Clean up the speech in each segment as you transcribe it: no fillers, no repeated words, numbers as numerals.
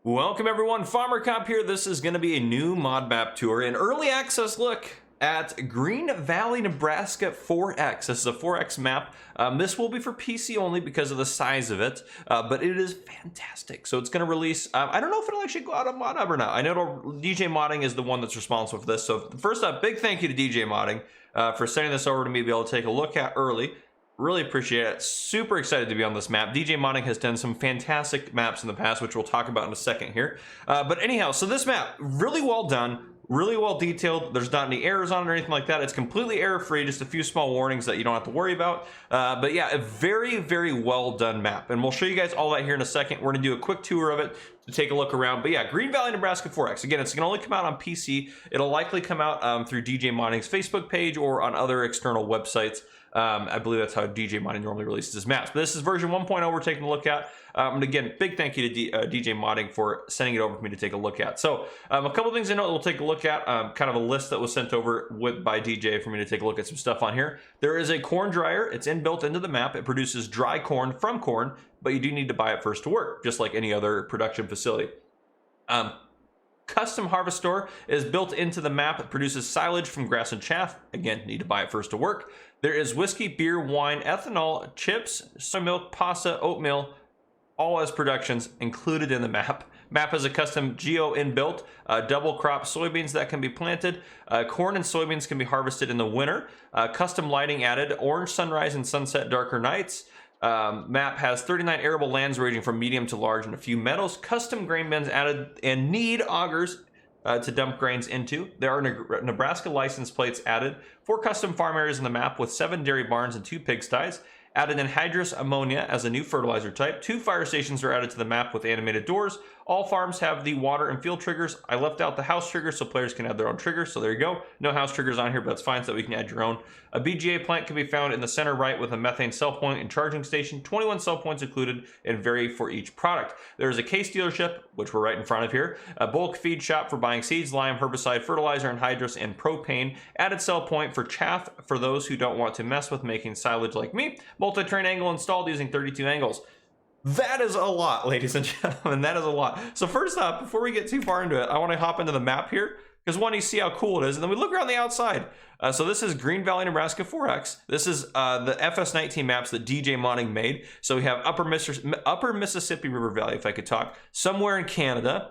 Welcome everyone, Farmer Cop here. This is going to be a new mod map tour, an early access look at Green Valley, Nebraska 4X. This is a 4X map. This will be for PC only because of the size of it, but it is fantastic. So it's going to release, I don't know if it'll actually go out on mod hub or not. I know DJ Modding is the one that's responsible for this. So first up, big thank you to DJ Modding for sending this over to me to be able to take a look at early. Really appreciate it. Super excited to be on this map. DJ Modding has done some fantastic maps in the past, which we'll talk about in a second here. But anyhow, so this map, really well done, really well detailed. There's not any errors on it or anything like that. It's completely error-free, just a few small warnings that you don't have to worry about. But yeah, a very, very well done map. And we'll show you guys all that here in a second. We're gonna do a quick tour of it to take a look around. But yeah, Green Valley, Nebraska 4X. Again, it's gonna only come out on PC. It'll likely come out through DJ Modding's Facebook page or on other external websites. I believe that's how DJ Modding normally releases his maps. But this is version 1.0 we're taking a look at. And again, big thank you to DJ Modding for sending it over for me to take a look at. So a couple things I know we'll take a look at, kind of a list that was sent over by DJ for me to take a look at some stuff on here. There is a corn dryer. It's inbuilt into the map. It produces dry corn from corn, but you do need to buy it first to work, just like any other production facility. Custom harvest store is built into the map. It produces silage from grass and chaff. Again, need to buy it first to work. There is whiskey, beer, wine, ethanol, chips, soy milk, pasta, oatmeal, all as productions included in the map. Map has a custom geo inbuilt, double crop soybeans that can be planted. Corn and soybeans can be harvested in the winter. Custom lighting added, orange sunrise and sunset darker nights. Map has 39 arable lands ranging from medium to large and a few meadows. Custom grain bins added and need augers to dump grains into. There are Nebraska license plates added. 4 custom farm areas in the map with 7 dairy barns and 2 pigsties. Added anhydrous ammonia as a new fertilizer type. 2 fire stations are added to the map with animated doors. All farms have the water and field triggers. I left out the house trigger so players can add their own triggers. So there you go. No house triggers on here, but that's fine so that we can add your own. A BGA plant can be found in the center right with a methane cell point and charging station. 21 cell points included and vary for each product. There is a case dealership, which we're right in front of here. A bulk feed shop for buying seeds, lime, herbicide, fertilizer, anhydrous, and propane. Added cell point for chaff for those who don't want to mess with making silage like me. Multi-train angle installed using 32 angles. That is a lot, ladies and gentlemen. That is a lot. So first up, before we get too far into it, I want to hop into the map here because one, you see how cool it is, and then we look around the outside. So this is Green Valley, Nebraska 4X. This is the FS19 maps that DJ Modding made. So we have Upper Mississippi River Valley, if I could talk, somewhere in Canada,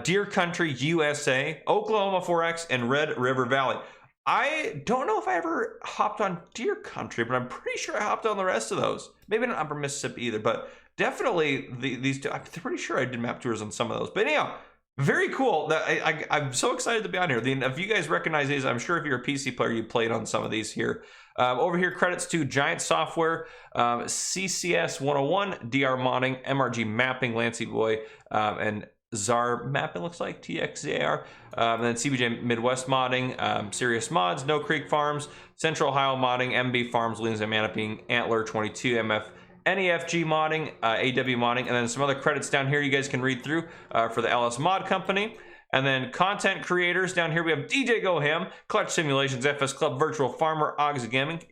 Deer Country, USA, Oklahoma 4X, and Red River Valley. I don't know if I ever hopped on Deer Country, but I'm pretty sure I hopped on the rest of those. Maybe not Upper Mississippi either, but definitely these two. I'm pretty sure I did map tours on some of those. But anyhow, very cool. That I'm so excited to be on here. If you guys recognize these, I'm sure if you're a PC player, you played on some of these here. Over here, credits to Giant Software, CCS 101, DR Modding, MRG Mapping, Lancy Boy, and ZAR Mapping, looks like TXZAR, and then CBJ Midwest Modding, Serious Mods, No Creek Farms, Central Ohio Modding, MB Farms, Leans and Mapping, Antler 22, MF NEFG Modding, AW Modding, and then some other credits down here you guys can read through for the LS Mod Company. And then content creators down here we have DJ Go Ham, Clutch Simulations, FS Club, Virtual Farmer, Oggs Gaming,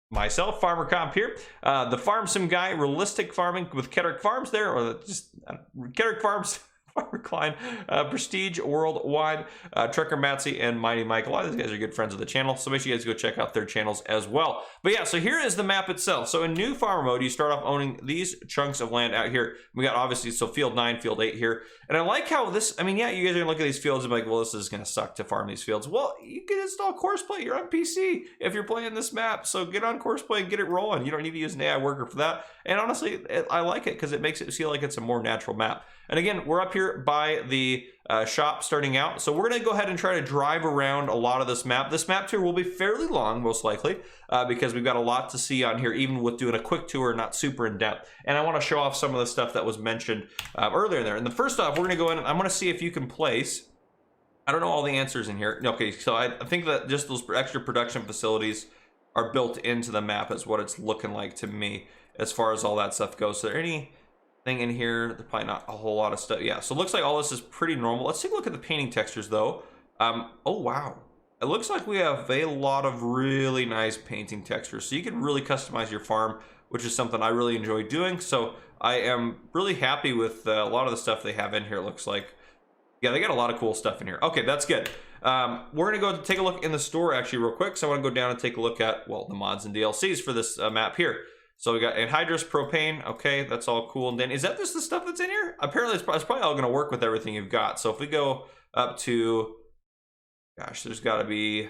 myself, Farmer Comp here, the Farm Sim Guy, Realistic Farming with Kedrick Farms there, or just Kedrick Farms. Farmer Klein, Prestige Worldwide, Trucker Matsy, and Mighty Mike. A lot of these guys are good friends of the channel, so make sure you guys go check out their channels as well. But yeah, so here is the map itself. So in new farmer mode, you start off owning these chunks of land out here. We got obviously, so field 9, field 8 here. And I like how this, I mean, yeah, you guys are gonna look at these fields and be like, well, this is gonna suck to farm these fields. Well, you can install Courseplay. You're on PC if you're playing this map. So get on Courseplay and get it rolling. You don't need to use an AI worker for that. And honestly, I like it because it makes it feel like it's a more natural map. And again, we're up here by the shop starting out. So we're going to go ahead and try to drive around a lot of this map. This map tour will be fairly long, most likely, because we've got a lot to see on here, even with doing a quick tour, not super in depth. And I want to show off some of the stuff that was mentioned earlier there. And the first off, we're going to go in and I'm going to see if you can place, I don't know all the answers in here. Okay, so I think that just those extra production facilities are built into the map is what it's looking like to me as far as all that stuff goes. So there any thing in here? There's probably not a whole lot of stuff. Yeah, so it looks like all this is pretty normal. Let's take a look at the painting textures though. Oh wow, it looks like we have a lot of really nice painting textures, so you can really customize your farm, which is something I really enjoy doing. So I am really happy with a lot of the stuff they have in here. It looks like, yeah, they got a lot of cool stuff in here. Okay, that's good. We're gonna go take a look in the store actually real quick. So I want to go down and take a look at, well, the mods and DLCs for this map here. So we got anhydrous propane. Okay, that's all cool. And then is that just the stuff that's in here? Apparently it's probably all gonna work with everything you've got. So if we go up to, gosh, there's got to be,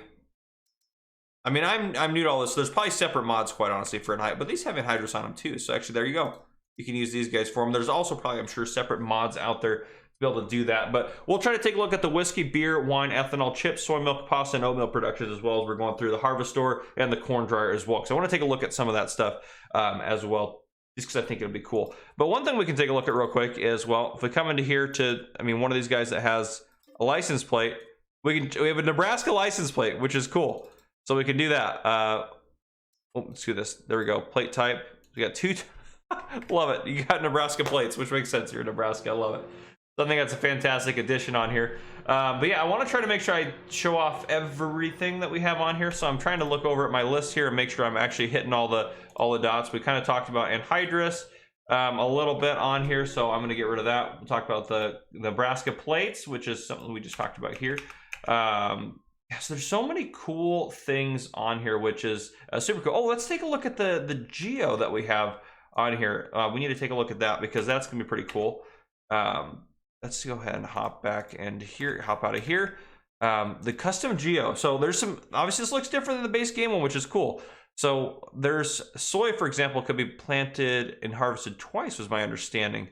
I mean, I'm new to all this, so there's probably separate mods, quite honestly, for anhydrous, but these have anhydrous on them too. So actually, there you go. You can use these guys for them. There's also probably, I'm sure, separate mods out there to be able to do that. But we'll try to take a look at the whiskey, beer, wine, ethanol, chips, soy milk, pasta, and oatmeal productions, as well as we're going through the harvest store and the corn dryer as well. So I want to take a look at some of that stuff as well, just because I think it'll be cool. But one thing we can take a look at real quick is, well, if we come into here to, I mean, one of these guys that has a license plate, we have a Nebraska license plate, which is cool. So we can do that. Oh, let's do this. There we go. Plate type. We got two. Love it. You got Nebraska plates, which makes sense. You're in Nebraska. I love it. So I think that's a fantastic addition on here. But yeah, I want to try to make sure I show off everything that we have on here. So I'm trying to look over at my list here and make sure I'm actually hitting all the dots. We kind of talked about anhydrous a little bit on here, so I'm going to get rid of that. We'll talk about the Nebraska plates, which is something we just talked about here. Yeah, so there's so many cool things on here, which is super cool. Oh, let's take a look at the Geo that we have on here. We need to take a look at that because that's gonna be pretty cool. Let's go ahead and hop back and hop out of here. The custom Geo. So there's some, obviously this looks different than the base game one, which is cool. So there's soy, for example, could be planted and harvested twice, was my understanding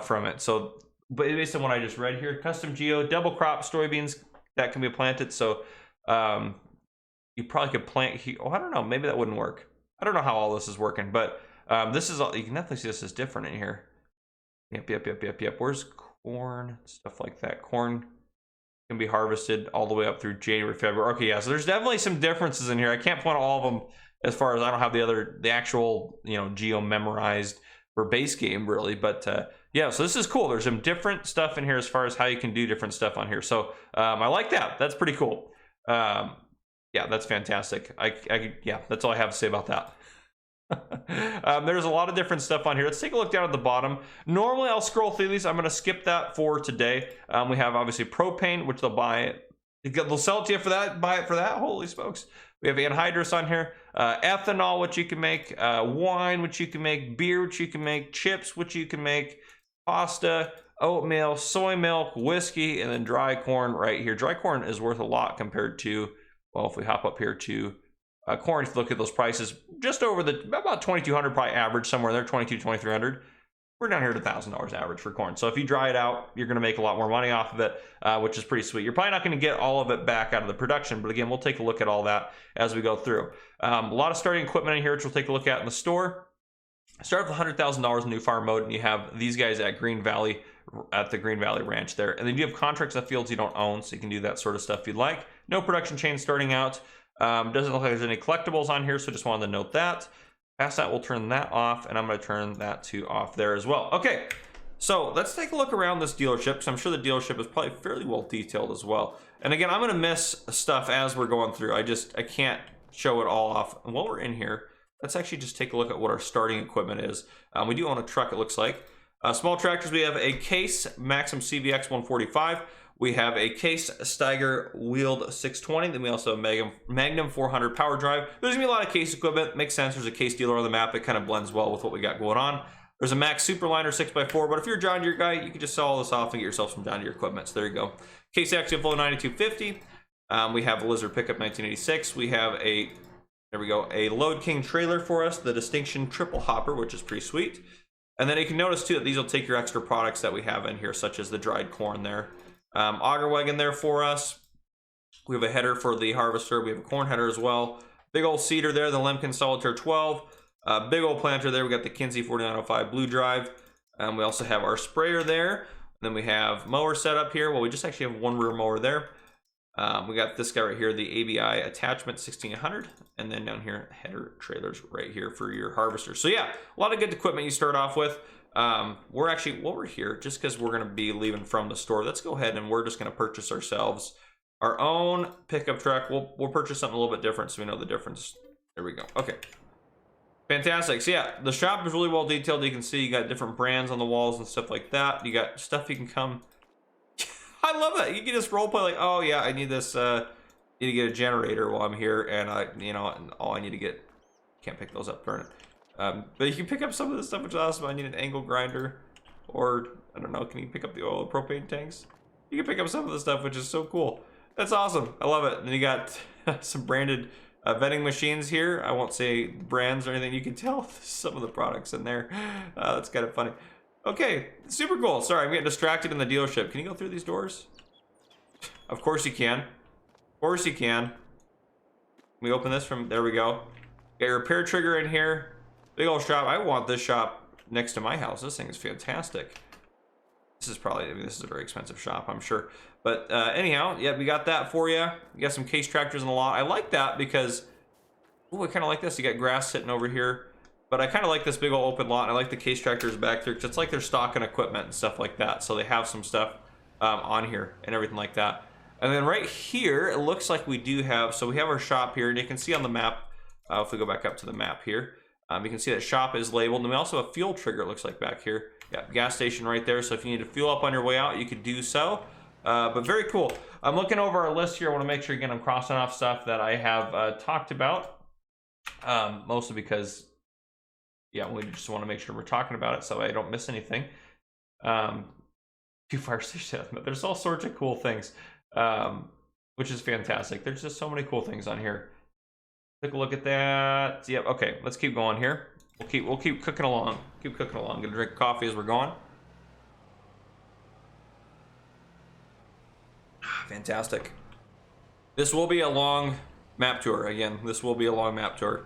from it. So, but based on what I just read here, custom Geo, double crop soybeans that can be planted. So you probably could plant here. Oh, I don't know, maybe that wouldn't work. I don't know how all this is working, but this is all, you can definitely see this is different in here. Yep. Where's corn? Stuff like that. Corn can be harvested all the way up through January, February. Okay, yeah, so there's definitely some differences in here. I can't point all of them as far as I don't have the actual, you know, Geo memorized for base game really, but yeah, so this is cool. There's some different stuff in here as far as how you can do different stuff on here. So I like that. That's pretty cool. Yeah, that's fantastic. Yeah, that's all I have to say about that. There's a lot of different stuff on here. Let's take a look down at the bottom. Normally I'll scroll through these. I'm going to skip that for today. We have obviously propane, which they'll buy it. They'll sell it to you for that. Buy it for that. Holy smokes. We have anhydrous on here, ethanol, which you can make, wine, which you can make, beer, which you can make, chips, which you can make, pasta, oatmeal, soy milk, whiskey, and then dry corn right here. Dry corn is worth a lot compared to, well, if we hop up here to corn, if you look at those prices, just over about 2,200 probably average, somewhere there, 2,200, 2,300. We're down here at $1,000 average for corn. So if you dry it out, you're going to make a lot more money off of it, which is pretty sweet. You're probably not going to get all of it back out of the production, but again, we'll take a look at all that as we go through. A lot of starting equipment in here, which we'll take a look at in the store. Start with $100,000 in new farm mode, and you have these guys at Green Valley, at the Green Valley Ranch there. And then you have contracts of fields you don't own, so you can do that sort of stuff if you'd like. No production chain starting out. Doesn't look like there's any collectibles on here, so just wanted to note that. Past that, we'll turn that off, and I'm going to turn that to off there as well. Okay, so let's take a look around this dealership, because I'm sure the dealership is probably fairly well detailed as well. And again, I'm going to miss stuff as we're going through. I can't show it all off. And while we're in here, let's actually just take a look at what our starting equipment is. We do own a truck, it looks like. Small tractors, we have a Case Maxim CVX 145. We have a Case Steiger wheeled 620. Then we also have Magnum 400 power drive. There's gonna be a lot of Case equipment. Makes sense. There's a Case dealer on the map. It kind of blends well with what we got going on. There's a Max Superliner 6x4. But if you're a John Deere guy, you can just sell all this off and get yourself some John Deere equipment. So there you go. Case Axial Flow 9250. We have a Lizard pickup 1986. We have a, there we go, a Load King trailer for us, the Distinction Triple Hopper, which is pretty sweet. And then you can notice too that these will take your extra products that we have in here, such as the dried corn there. Auger wagon there for us. We have a header for the harvester. We have a corn header as well. Big old seeder there, the Lemken Solitaire 12. Big old planter there. We got the Kinsey 4905 blue drive. We also have our sprayer there. And then we have mower set up here. Well, we just actually have one rear mower there. We got this guy right here, the ABI attachment 1600. And then down here, header trailers right here for your harvester. So yeah, a lot of good equipment you start off with. We're actually, while we're here, just because we're going to be leaving from the store, let's go ahead and we're just going to purchase ourselves our own pickup truck. We'll purchase something a little bit different so we know the difference. There we go. Okay. Fantastic. So yeah, the shop is really well detailed. You can see you got different brands on the walls and stuff like that. You got stuff you can come. I love that. You can just role play like, oh yeah, I need this. Need to get a generator while I'm here, and and all I need to get. Can't pick those up, darn it. But you can pick up some of this stuff, which is awesome. I need an angle grinder, or I don't know. Can you pick up the oil and propane tanks? You can pick up some of the stuff, which is so cool. That's awesome. I love it. And then you got some branded vending machines here. I won't say brands or anything. You can tell some of the products in there. That's kind of funny. Okay, super cool. Sorry, I'm getting distracted in the dealership. Can you go through these doors? Of course you can. Of course you can. Can we open this from, there we go. Got your repair trigger in here. Big old shop. I want this shop next to my house. This thing is fantastic. This is probably, this is a very expensive shop, I'm sure. But anyhow, yeah, we got that for you. You got some case tractors in the lot. I like that because, ooh, I kind of like this. You got grass sitting over here. But I kind of like this big old open lot. And I like the case tractors back there because it's like they're stocking equipment and stuff like that. So they have some stuff on here and everything like that. And then right here, it looks like we do have, so we have our shop here. And you can see on the map, if we go back up to the map here, you can see that shop is labeled. And we also have a fuel trigger, it looks like back here. Yeah, gas station right there. So if you need to fuel up on your way out, you could do so. But very cool. I'm looking over our list here. I want to make sure, again, I'm crossing off stuff that I have talked about. Mostly because, yeah, we just want to make sure we're talking about it so I don't miss anything. Two fire stations, but there's all sorts of cool things, which is fantastic. There's just so many cool things on here. Take a look at that. Yep. Okay, let's keep going here. We'll keep cooking along. Keep cooking along. Gonna drink coffee as we're going. Fantastic. This will be a long map tour. Again, this will be a long map tour.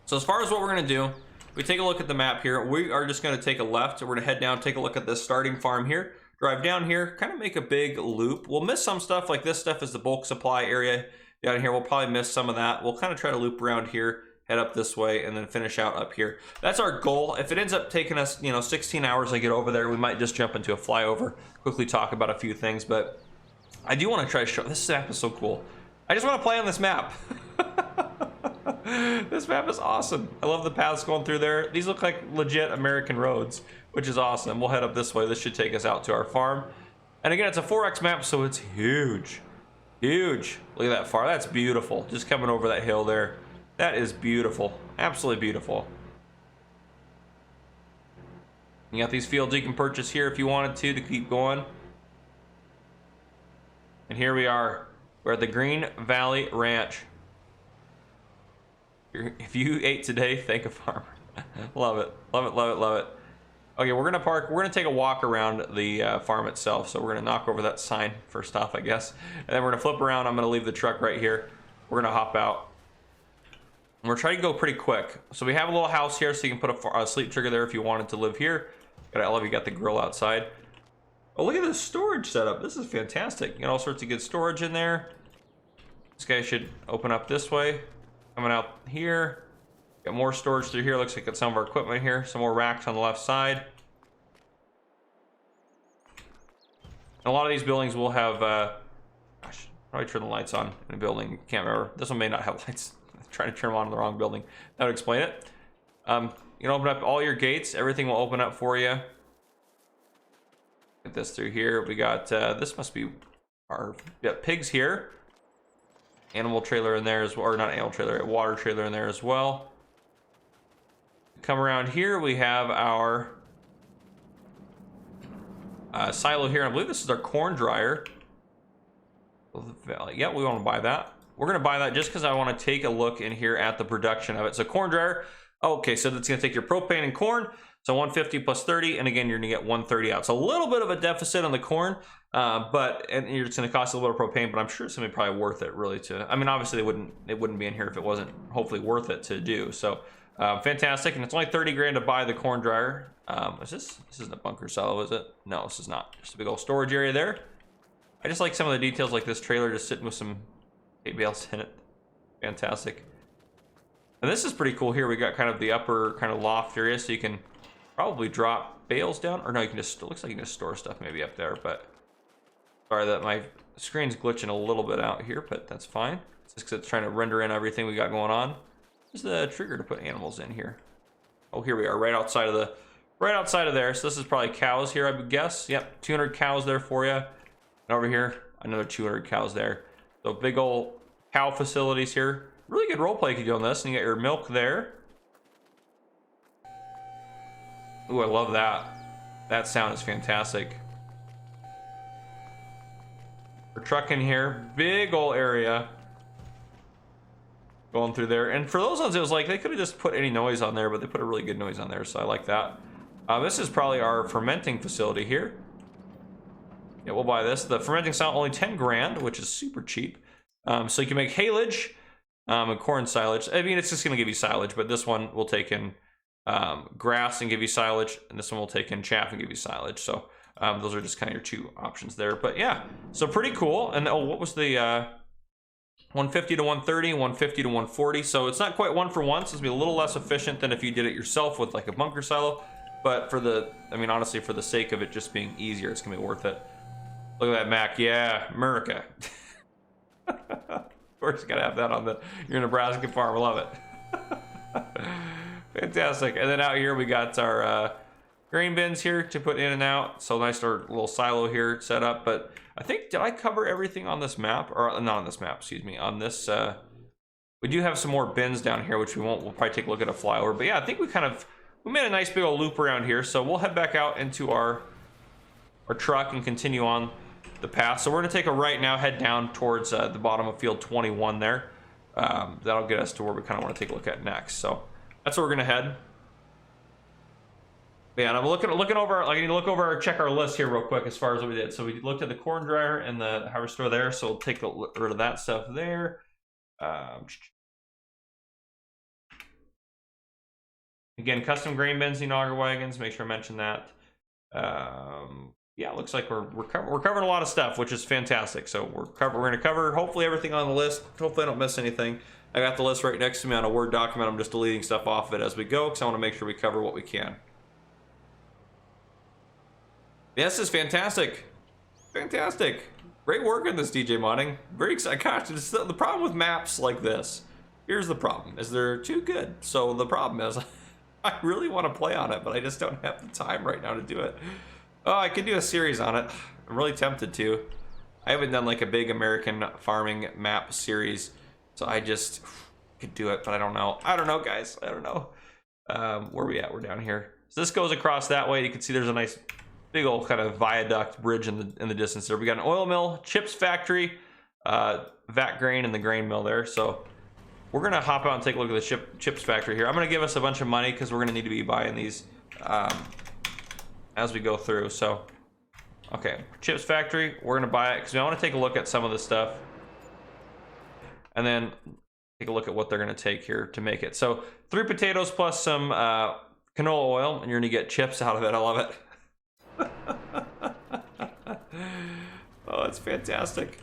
So as far as what we're gonna do, we take a look at the map here. We are just gonna take a left. We're gonna head down, take a look at this starting farm here. Drive down here, kind of make a big loop. We'll miss some stuff, like this stuff is the bulk supply area down here. We'll probably miss some of that. We'll kind of try to loop around here, head up this way, and then finish out up here. That's our goal. If it ends up taking us, 16 hours to get over there, we might just jump into a flyover, quickly talk about a few things, but I do want to try to show, this map is so cool. I just want to play on this map. This map is awesome. I love the paths going through there. These look like legit American roads, which is awesome. We'll head up this way. This should take us out to our farm. And again, it's a 4X map, so it's huge. Huge. Look at that far. That's beautiful. Just coming over that hill there. That is beautiful. Absolutely beautiful. You got these fields you can purchase here if you wanted to keep going. And here we are. We're at the Green Valley Ranch. If you ate today, thank a farmer. Love it. Love it, love it, love it. Okay, we're gonna park. We're gonna take a walk around the farm itself. So we're gonna knock over that sign first off, I guess. And then we're gonna flip around. I'm gonna leave the truck right here. We're gonna hop out. And we're trying to go pretty quick. So we have a little house here, so you can put a sleep trigger there if you wanted to live here. I love you got the grill outside. Oh, look at this storage setup. This is fantastic. You got all sorts of good storage in there. This guy should open up this way. Coming out here. Got more storage through here. Looks like got some of our equipment here. Some more racks on the left side. And a lot of these buildings will have, gosh, probably turn the lights on in a building. Can't remember. This one may not have lights. I'm trying to turn them on in the wrong building. That would explain it. You can open up all your gates. Everything will open up for you. Get this through here. We got, this must be our, pigs here. Animal trailer in there as well, or not animal trailer, a water trailer in there as well. Come around here, we have our silo here. I believe this is our corn dryer. Yeah, we want to buy that. We're going to buy that just because I want to take a look in here at the production of it. So corn dryer, okay, so that's going to take your propane and corn. So 150 plus 30, and again, you're going to get 130 out. So a little bit of a deficit on the corn, and it's going to cost a little bit of propane, but I'm sure it's going to be probably worth it, really. I mean, obviously, it wouldn't be in here if it wasn't hopefully worth it to do. So fantastic, and it's only 30 grand to buy the corn dryer. This isn't a bunker silo, is it? No, this is not. Just a big old storage area there. I just like some of the details, like this trailer just sitting with some hay bales in it. Fantastic. And this is pretty cool here. We got kind of the upper kind of loft area, so you can probably drop bales down, or no, you can just, it looks like you can just store stuff maybe up there, but sorry that my screen's glitching a little bit out here, but that's fine. It's just because it's trying to render in everything we got going on. Where's the trigger to put animals in here? Oh, here we are, right outside of there. So this is probably cows here, I would guess. Yep, 200 cows there for you. And over here, another 200 cows there. So big old cow facilities here. Really good roleplay you can do on this. And you got your milk there. Ooh, I love that. That sound is fantastic. We're trucking here. Big old area. Going through there. And for those ones, it was like they could have just put any noise on there, but they put a really good noise on there, so I like that. This is probably our fermenting facility here. Yeah, we'll buy this. The fermenting sound only 10 grand, which is super cheap. So you can make haylage and corn silage. I mean, it's just going to give you silage, but this one will take in grass and give you silage, and this one will take in chaff and give you silage. So those are just kind of your two options there. But yeah, so pretty cool. And oh, what was the 150 to 130, 150 to 140? So it's not quite 1 for 1, so it's gonna be a little less efficient than if you did it yourself with like a bunker silo. But for the, I mean, honestly, for the sake of it just being easier, it's gonna be worth it. Look at that Mac. Yeah, America. Of course, you gotta have that on your Nebraska farm. I love it. Fantastic. And then out here we got our grain bins here to put in and out. So nice little silo here set up. But I think, did I cover everything on this map? Or not on this map, excuse me. On this, we do have some more bins down here, which we'll probably take a look at a flyover. But yeah, I think we made a nice big old loop around here. So we'll head back out into our truck and continue on the path. So we're gonna take a right now, head down towards the bottom of field 21 there. That'll get us to where we kind of want to take a look at next. So that's where we're gonna head. Yeah, and I'm looking over. I need to look over, check our list here real quick as far as what we did. So we looked at the corn dryer and the harvester there. So we'll take rid of that stuff there. Again, custom grain bins and auger wagons. Make sure I mention that. Yeah, it looks like we're covering a lot of stuff, which is fantastic. So we're going to cover hopefully everything on the list. Hopefully I don't miss anything. I got the list right next to me on a Word document. I'm just deleting stuff off of it as we go because I want to make sure we cover what we can. Yes, this is fantastic. Fantastic. Great work in this DJ modding. Very excited. Gosh, the problem with maps like this, here's the problem, is they're too good. So the problem is I really want to play on it, but I just don't have the time right now to do it. Oh, I could do a series on it. I'm really tempted to. I haven't done like a big American farming map series, so I just could do it, but I don't know. I don't know, guys. I don't know. Where are we at? We're down here. So this goes across that way. You can see there's a nice big old kind of viaduct bridge in the distance there. We got an oil mill, chips factory, vat grain, and the grain mill there. So we're gonna hop out and take a look at the chips factory here. I'm gonna give us a bunch of money because we're gonna need to be buying these as we go through. So okay, chips factory, we're gonna buy it because we want to take a look at some of the stuff and then take a look at what they're gonna take here to make it. So 3 potatoes plus some canola oil, and you're gonna get chips out of it. I love it. Oh, it's fantastic.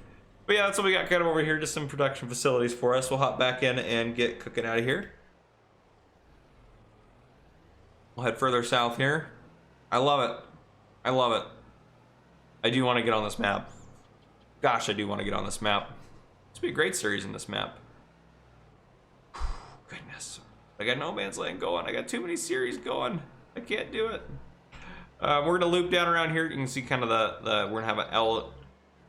But yeah, that's what we got kind of over here, just some production facilities for us. We'll hop back in and get cooking out of here. We'll head further south here. I love it. I love it. I do want to get on this map. Gosh, I do want to get on this map. This would be a great series in this map. Goodness. I got No Man's Land going. I got too many series going. I can't do it. We're gonna loop down around here. You can see kind of we're gonna have an L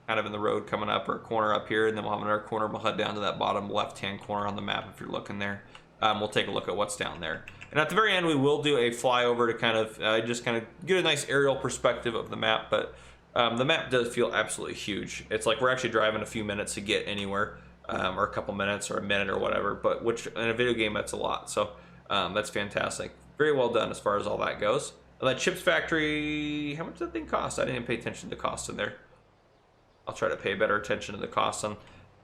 kind of in the road coming up, or a corner up here, and then we'll have another corner. We'll head down to that bottom left-hand corner on the map if you're looking there. We'll take a look at what's down there. And at the very end, we will do a flyover to kind of just kind of get a nice aerial perspective of the map. But the map does feel absolutely huge. It's like we're actually driving a few minutes to get anywhere, or a couple minutes, or a minute, or whatever. But which in a video game, that's a lot. So that's fantastic. Very well done as far as all that goes. And that chips factory, how much did that thing cost? I didn't even pay attention to the cost in there. I'll try to pay better attention to the costs on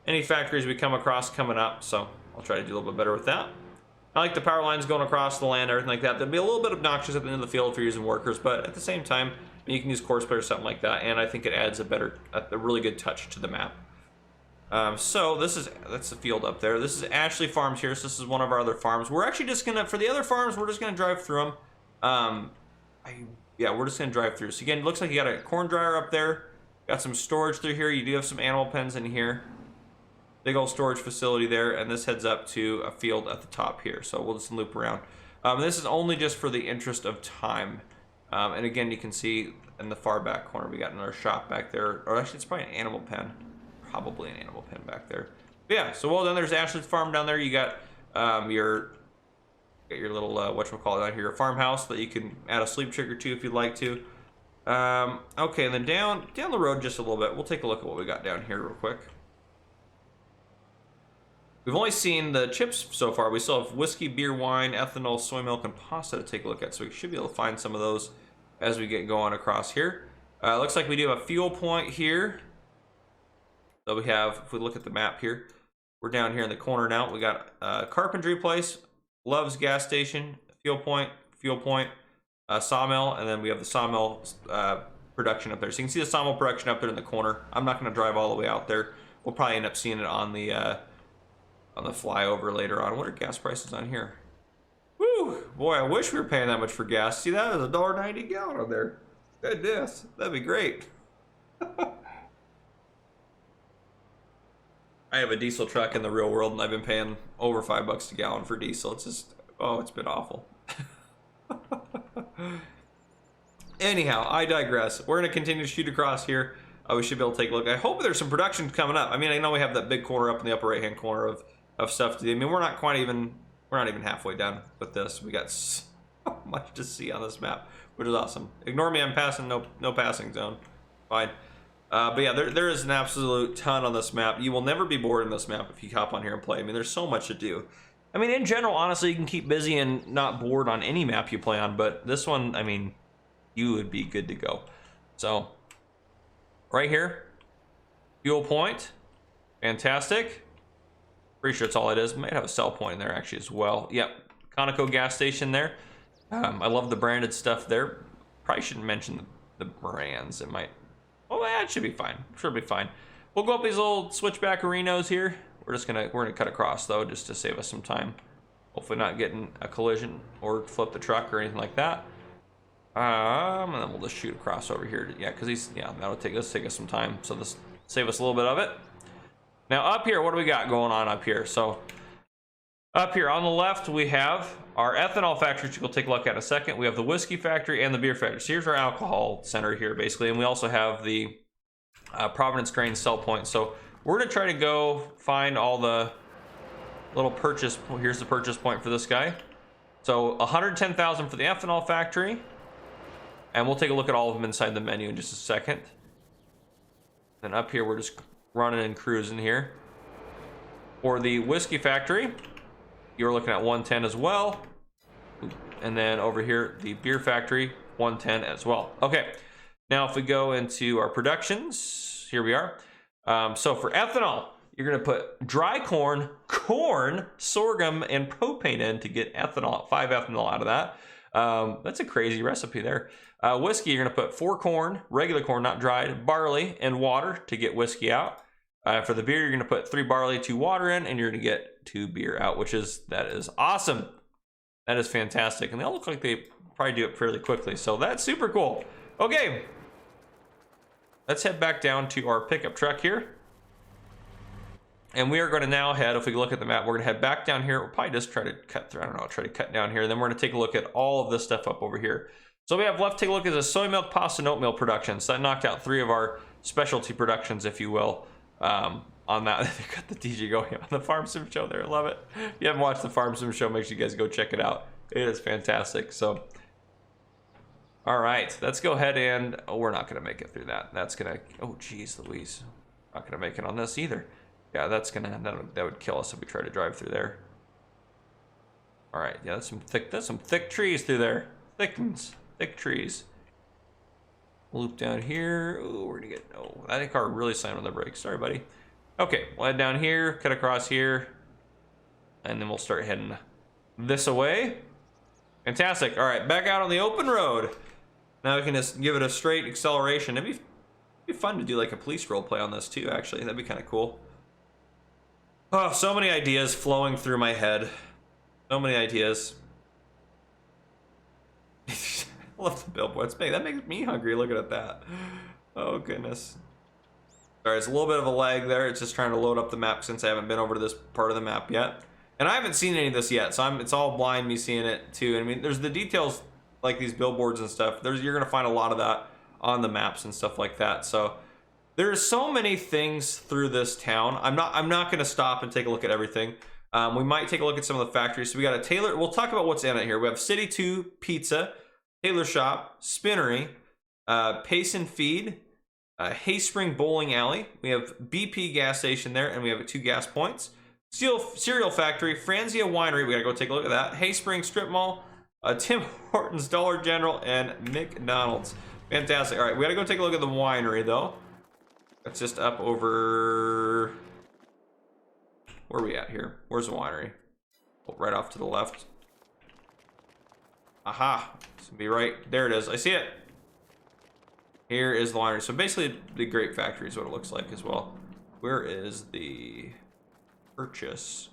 any factories we come across coming up. So I'll try to do a little bit better with that. I like the power lines going across the land, everything like that. They'll be a little bit obnoxious at the end of the field for using workers, but at the same time, you can use course play or something like that. And I think it adds a really good touch to the map. So that's the field up there. This is Ashley Farms here. So this is one of our other farms. We're actually just gonna, for the other farms, we're just gonna drive through them. Yeah, we're just gonna drive through. So again, it looks like you got a corn dryer up there. Got some storage through here. You do have some animal pens in here. Big old storage facility there, and this heads up to a field at the top here. So we'll just loop around. This is only just for the interest of time. And again, you can see in the far back corner, we got another shop back there. Or actually, it's probably an animal pen. Probably an animal pen back there. But yeah, so well done. There's Ashley's farm down there. You got your little, whatchamacallit down here, your farmhouse that you can add a sleep trick or two if you'd like to. Okay, and then down the road just a little bit, we'll take a look at what we got down here real quick. We've only seen the chips so far. We still have whiskey, beer, wine, ethanol, soy milk, and pasta to take a look at. So we should be able to find some of those as we get going across here. Looks like we do have a fuel point here. So we have, if we look at the map here, we're down here in the corner now. We got a carpentry place, Love's gas station, fuel point, sawmill, and then we have the sawmill production up there. So you can see the sawmill production up there in the corner. I'm not going to drive all the way out there. We'll probably end up seeing it on the flyover later on. What are gas prices on here? Woo! Boy, I wish we were paying that much for gas. See, that is $1.90 a gallon on there. Goodness, that'd be great. I have a diesel truck in the real world, and I've been paying over $5 a gallon for diesel. It's just, oh, it's been awful. Anyhow, I digress. We're going to continue to shoot across here. We should be able to take a look. I hope there's some production coming up. I mean, I know we have that big corner up in the upper right-hand corner of stuff to do. I mean, we're not even halfway done with this. We got so much to see on this map, which is awesome. Ignore me, I'm passing, no passing zone. Fine. But yeah, there is an absolute ton on this map. You will never be bored in this map if you hop on here and play. I mean, there's so much to do. I mean, in general, honestly, you can keep busy and not bored on any map you play on, but this one, I mean, you would be good to go. So, right here, fuel point, fantastic. Pretty sure that's all it is. Might have a sell point in there actually as well. Yep, Conoco gas station there. I love the branded stuff there. Probably shouldn't mention the brands. It might, oh, that should be fine. Should be fine. We'll go up these little switchback arenos here. We're gonna cut across though, just to save us some time. Hopefully not getting a collision or flip the truck or anything like that. And then we'll just shoot across over here. Yeah, because that'll take us some time. So this save us a little bit of it. Now up here, what do we got going on up here? So up here on the left, we have our ethanol factory, which we'll take a look at in a second. We have the whiskey factory and the beer factory. So here's our alcohol center here, basically. And we also have the Providence Grain sell point. So we're gonna try to go find all the little purchase. Here's the purchase point for this guy. So 110,000 for the ethanol factory. And we'll take a look at all of them inside the menu in just a second. Then up here, we're just running and cruising here. For the whiskey factory, you're looking at 110 as well. And then over here, the beer factory, 110 as well. Okay, now if we go into our productions, here we are. So for ethanol, you're gonna put dry corn, sorghum, and propane in to get ethanol, 5 ethanol out of that. That's a crazy recipe there. Whiskey, you're gonna put 4 corn, regular corn, not dried, barley, and water to get whiskey out. For the beer, you're gonna put 3 barley, 2 water in, and you're gonna get 2 beer out, that is awesome. That is fantastic. And they all look like they probably do it fairly quickly, so that's super cool. Okay, let's head back down to our pickup truck here. And we are going to now head, if we look at the map, we're going to head back down here. We'll probably just try to cut through, I don't know, try to cut down here. And then we're going to take a look at all of this stuff up over here. So we have left, take a look at the soy milk, pasta, and oatmeal production. So that knocked out 3 of our specialty productions, if you will, on that. They got the DJ going on the Farm Sim Show there. I love it. If you haven't watched the Farm Sim Show, make sure you guys go check it out. It is fantastic. So, all right, let's go ahead and, oh, we're not going to make it through that. That's going to, oh, geez, Louise. Not going to make it on this either. Yeah, that would kill us if we try to drive through there. All right, yeah, that's some thick trees through there. Thick trees. Loop down here. Ooh, we're gonna get, oh, that car really slammed on the brakes. Sorry, buddy. Okay, we'll head down here, cut across here, and then we'll start heading this away. Fantastic. All right, back out on the open road. Now we can just give it a straight acceleration. It'd be fun to do like a police role play on this too, actually. That'd be kind of cool. Oh, so many ideas flowing through my head. So many ideas. I love the billboards. That makes me hungry looking at that. Oh, goodness. Sorry, it's a little bit of a lag there. It's just trying to load up the map since I haven't been over to this part of the map yet. And I haven't seen any of this yet, so it's all blind me seeing it too. I mean, there's the details like these billboards and stuff. You're gonna find a lot of that on the maps and stuff like that. So there's so many things through this town. I'm not gonna stop and take a look at everything. We might take a look at some of the factories. So we got a tailor. We'll talk about what's in it here. We have City 2 Pizza, Tailor Shop, Spinnery, Pace and Feed, Hayspring Bowling Alley. We have BP gas station there, and we have 2 gas points. Cereal Factory, Franzia Winery. We gotta go take a look at that. Hayspring Strip Mall, Tim Hortons, Dollar General, and McDonald's. Fantastic. All right, we gotta go take a look at the winery though. That's just up over. Where are we at here? Where's the winery? Oh, right off to the left. Aha! It's gonna be right there. It is. I see it. Here is the winery. So basically, the grape factory is what it looks like as well. Where is the purchase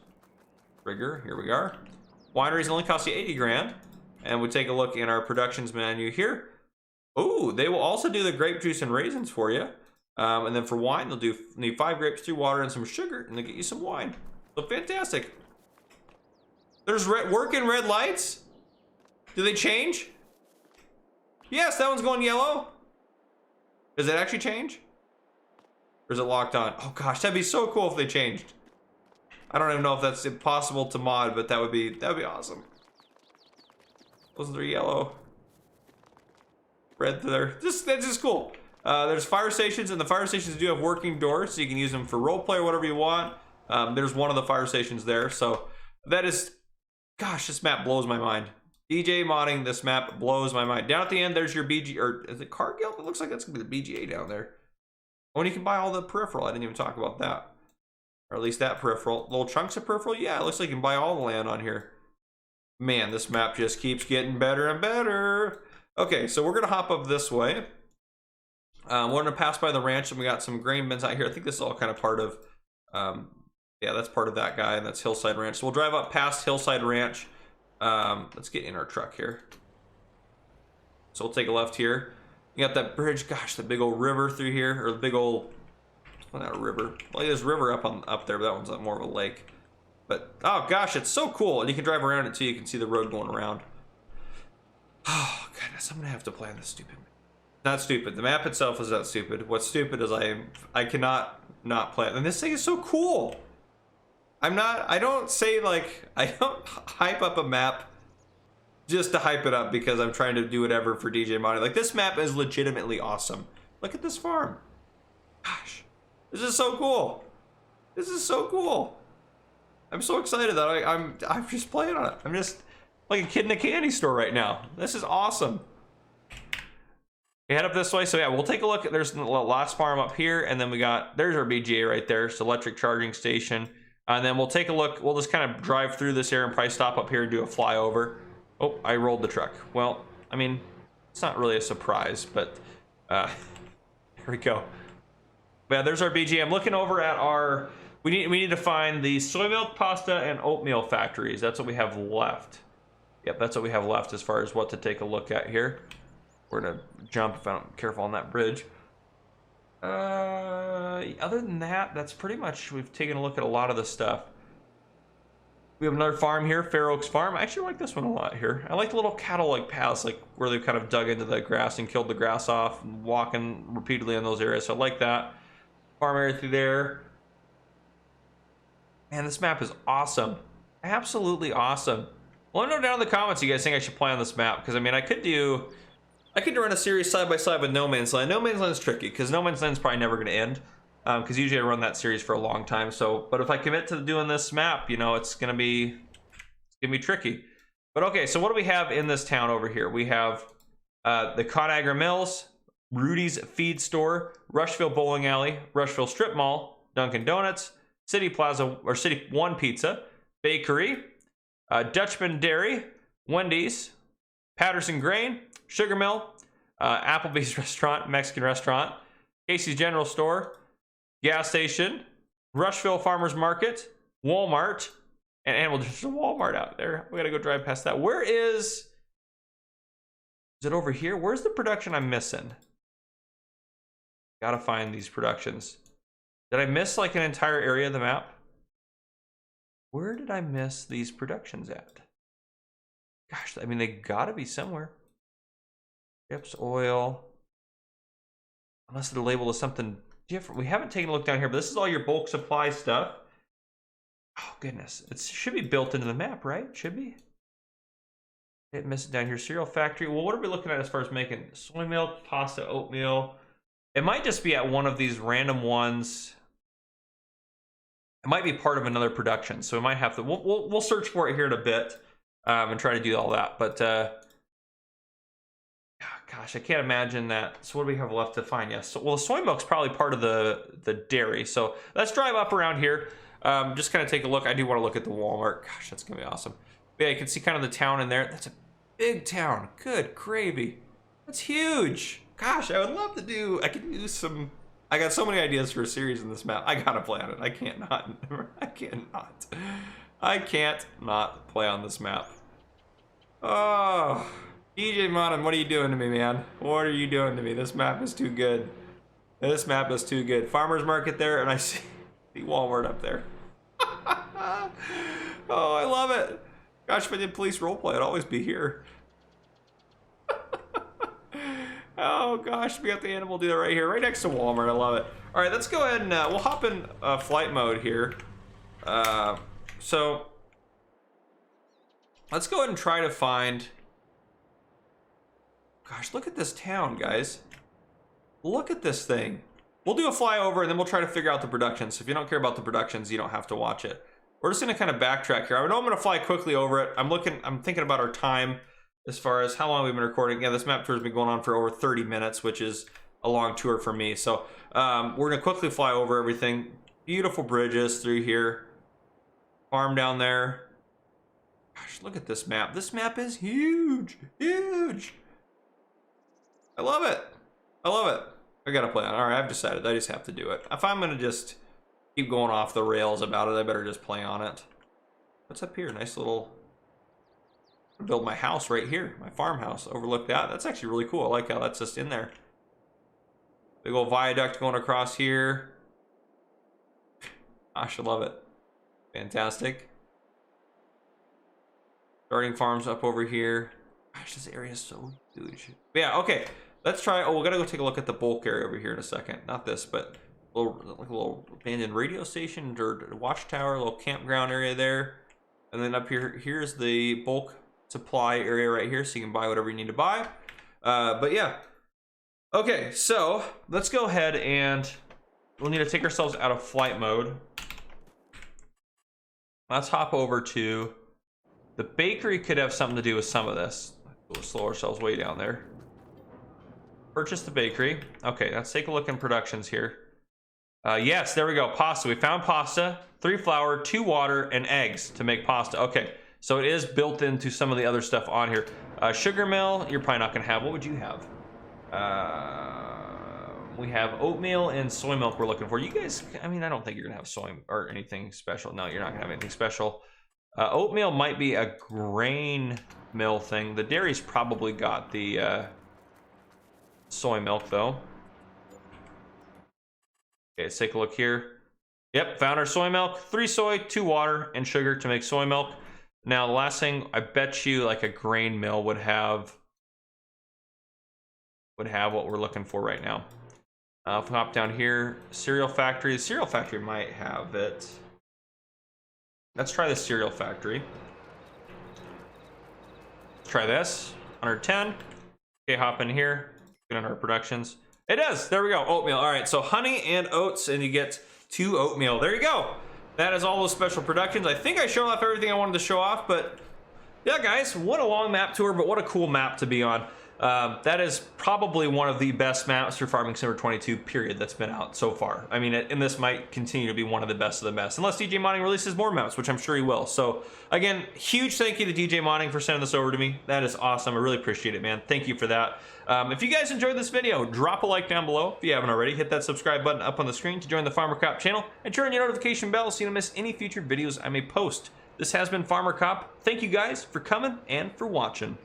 trigger? Here we are. Wineries only cost you 80 grand. And we take a look in our productions menu here. Oh, they will also do the grape juice and raisins for you. And then for wine, they'll need 5 grapes, 3 water, and some sugar, and they get you some wine. So fantastic. There's working red lights. Do they change? Yes, that one's going yellow. Does it actually change? Or is it locked on? Oh gosh, that'd be so cool if they changed. I don't even know if that's possible to mod, but that would be awesome. Those are yellow. Red there. That's just cool. There's fire stations, and the fire stations do have working doors, so you can use them for roleplay or whatever you want. There's one of the fire stations there, so that is, gosh, this map blows my mind. DJ modding this map blows my mind. Down at the end, there's your BG, or is it Cargill? It looks like that's gonna be the BGA down there. Oh, and you can buy all the peripheral. I didn't even talk about that. Or at least that peripheral. Little chunks of peripheral? Yeah, it looks like you can buy all the land on here. Man, this map just keeps getting better and better. Okay, so we're gonna hop up this way. We're gonna pass by the ranch, and we got some grain bins out here. I think this is all kind of part of, yeah, that's part of that guy, and that's Hillside Ranch. So we'll drive up past Hillside Ranch. Let's get in our truck here. So we'll take a left here. You got that bridge, gosh, the big old river through here, or the big old, well, not a river. Well, there's a river up there, but that one's more of a lake. But oh gosh, it's so cool, and you can drive around it too. You can see the road going around. Oh goodness, I'm gonna have to plan this stupid. Not stupid. The map itself is not stupid. What's stupid is I cannot not plan. And this thing is so cool. I don't say like, I don't hype up a map just to hype it up because I'm trying to do whatever for DJ modding. Like, this map is legitimately awesome. Look at this farm. Gosh, this is so cool. This is so cool. I'm so excited that I'm just playing on it. I'm just like a kid in a candy store right now. This is awesome. We head up this way. So yeah, we'll take a look. There's the last farm up here, and then there's our BGA right there. It's electric charging station. And then we'll take a look. We'll just kind of drive through this area and probably stop up here and do a flyover. Oh, I rolled the truck. Well, I mean, it's not really a surprise, but here we go. Yeah, there's our BGA. I'm looking over at our, we need to find the soy milk, pasta, and oatmeal factories. That's what we have left. Yep, that's what we have left as far as what to take a look at here. We're gonna jump if I'm careful on that bridge. Other than that, that's pretty much, we've taken a look at a lot of the stuff. We have another farm here, Fair Oaks Farm. I actually like this one a lot here. I like the little cattle-like paths, like where they've kind of dug into the grass and killed the grass off, and walking repeatedly in those areas. So I like that. Farm area through there. Man, this map is awesome. Absolutely awesome. Let me know down in the comments you guys think I should play on this map, because I mean, I could run a series side by side with No Man's Land. No Man's Land's tricky because No Man's Land's probably never going to end. Because usually I run that series for a long time. So, but if I commit to doing this map, you know, it's gonna be tricky. But okay, so what do we have in this town over here? We have the Conagra Mills, Rudy's Feed Store, Rushville Bowling Alley, Rushville Strip Mall, Dunkin' Donuts, City Plaza or City One Pizza, Bakery, Dutchman Dairy, Wendy's, Patterson Grain, Sugar Mill, Applebee's Restaurant, Mexican Restaurant, Casey's General Store, gas station, Rushville Farmers Market, Walmart, and well, there's a Walmart out there. We gotta go drive past that. Where is it over here? Where's the production I'm missing? Gotta find these productions. Did I miss like an entire area of the map? Where did I miss these productions at? Gosh, I mean, they gotta be somewhere. Chips, oil. Unless they're labeled as something different. We haven't taken a look down here, but this is all your bulk supply stuff. Oh, goodness. It should be built into the map, right? Should be. It missed it down here. Cereal factory. Well, what are we looking at as far as making soy milk, pasta, oatmeal? It might just be at one of these random ones. It might be part of another production, so we might have to. We'll search for it here in a bit and try to do all that. But gosh, I can't imagine that. So what do we have left to find? Yes. Well, the soy milk's probably part of the dairy. So let's drive up around here. Just kind of take a look. I do want to look at the Walmart. Gosh, that's gonna be awesome. But yeah, you can see kind of the town in there. That's a big town. Good gravy. That's huge. Gosh, I would love to do. I could use some. I got so many ideas for a series in this map. I gotta play on it. I can't not. I can't not play on this map. Oh, DJ Monin, what are you doing to me, man? What are you doing to me? This map is too good. This map is too good. Farmer's Market there, and I see Walmart up there. Oh, I love it. Gosh, if I did police roleplay, I'd always be here. Oh gosh, we got the animal dealer right here, right next to Walmart. I love it. All right, let's go ahead and we'll hop in flight mode here. So let's go ahead and try to find. Gosh, look at this town, guys. Look at this thing. We'll do a flyover and then we'll try to figure out the productions. If you don't care about the productions, you don't have to watch it. We're just gonna kind of backtrack here. I know I'm gonna fly quickly over it. I'm thinking about our time as far as how long we've been recording. Yeah, this map tour has been going on for over 30 minutes, which is a long tour for me. So we're gonna quickly fly over everything. Beautiful bridges through here. Farm down there. Gosh, look at this map. This map is huge, huge. I love it. I love it. I gotta play on it. All right, I've decided. I just have to do it. If I'm gonna just keep going off the rails about it, I better just play on it. What's up here? Nice little. Build my house right here, my farmhouse. Overlook that. That's actually really cool. I like how that's just in there. Big old viaduct going across here. Gosh, I love it. Fantastic. Starting farms up over here. Gosh, this area is so huge. But yeah, okay. Let's try. Oh, we gotta go take a look at the bulk area over here in a second. Not this, but a little abandoned radio station or watchtower, a little campground area there. And then up here, here's the bulk supply area right here, so you can buy whatever you need to buy. But yeah. Okay, so let's go ahead and we'll need to take ourselves out of flight mode. Let's hop over to the bakery. Could have something to do with some of this. We'll slow ourselves way down there. Purchase the bakery. Okay, let's take a look in productions here. Yes, there we go. Pasta. We found pasta, 3 flour, 2 water, and eggs to make pasta. Okay, so it is built into some of the other stuff on here. Sugar mill, you're probably not going to have. What would you have? We have oatmeal and soy milk we're looking for. You guys, I mean, I don't think you're going to have soy or anything special. No, you're not going to have anything special. Oatmeal might be a grain mill thing. The dairy's probably got the soy milk, though. Okay, let's take a look here. Yep, found our soy milk. 3 soy, 2 water, and sugar to make soy milk. Now, the last thing, I bet you like a grain mill would have what we're looking for right now. If we hop down here, cereal factory. The cereal factory might have it. Let's try the cereal factory. Let's try this. 110. Okay, hop in here. Get on our productions. It does. There we go. Oatmeal. All right. So honey and oats, and you get 2 oatmeal. There you go. That is all those special productions. I think I showed off everything I wanted to show off, but yeah, guys, what a long map tour, but what a cool map to be on. That is probably one of the best maps for Farming Simulator 22, period, that's been out so far. I mean, and this might continue to be one of the best of the best, unless DJ Modding releases more maps, which I'm sure he will. So, again, huge thank you to DJ Modding for sending this over to me. That is awesome. I really appreciate it, man. Thank you for that. If you guys enjoyed this video, drop a like down below. If you haven't already, hit that subscribe button up on the screen to join the Farmer Cop channel, and turn on your notification bell so you don't miss any future videos I may post. This has been Farmer Cop. Thank you guys for coming and for watching.